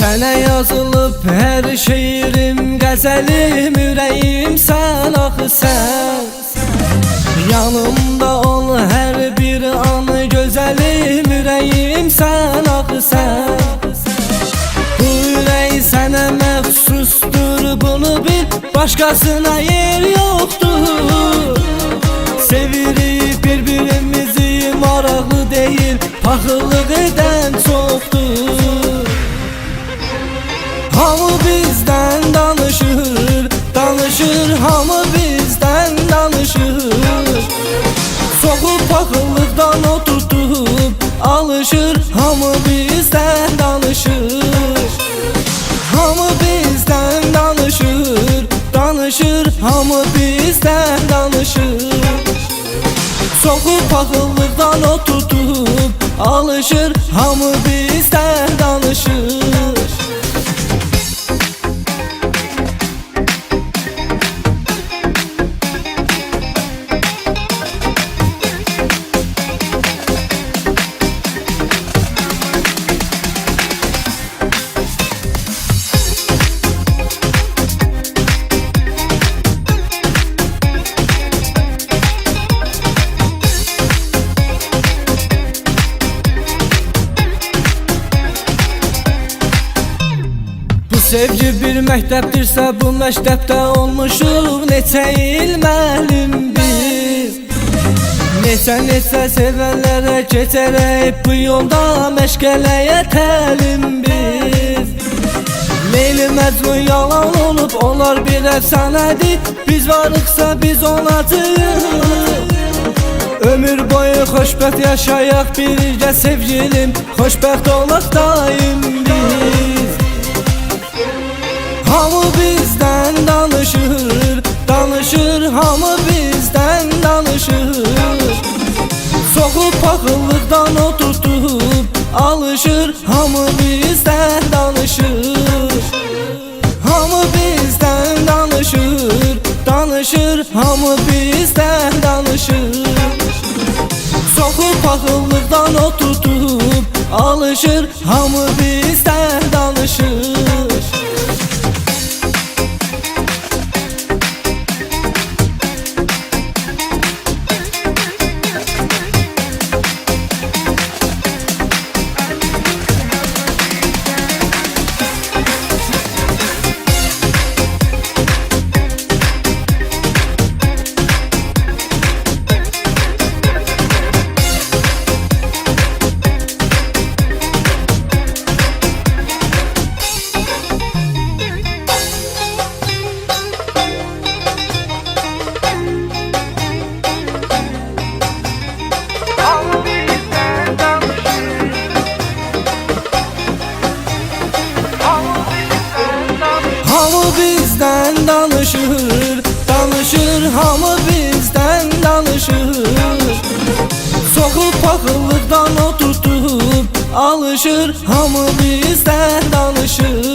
Sənə yazılıb hər şeirim, qəzəlim, ürəyim sən axı sən. Yanımda ol hər bir an, gözəlim, ürəyim sən axı sən. Bu ürək sənə məxsusdur, bunu bil, başqasına yer yoxdur. Sevirik bir-birimizi, maraqlı deyil, paxıllıq edən çoxdur. Hamı bizdən danışır, danışır, hamı bizdən danışır. Soxub paxıllıqdan oturtub alışır, hamı bizdən danışır. Hamı bizdən danışır, danışır, hamı bizdən danışır. Soxub paxıllıqdan oturtub alışır, hamı bizdən danışır. Sevgi bir məktəbdirsə, bu məktəbdə olmuşuq neçə il müəllim biz. Neçə sevənlərə keçərək bu yolda məşqələyə təlim biz. Leyli Məcnun yalan olub, onlar bir əfsanədir, biz varıqsa biz olacağıq. Ömür boyu xoşbəxt yaşayaq birgə sevgilim, xoşbəxt olaq daim biz. Hamı bizdən danışır, danışır, hamı bizdən danışır. Soxub paxıllıqdan oturtub alışır, hamı bizdən danışır. Hamı bizdən danışır, danışır, hamı bizdən danışır. Soxub paxıllıqdan oturtub alışır, hamı bizdən danışır. Hamı bizdən danışır, danışır, hamı bizdən danışır. Soxub paxıllıqdan oturtub alışır, hamı bizdən danışır.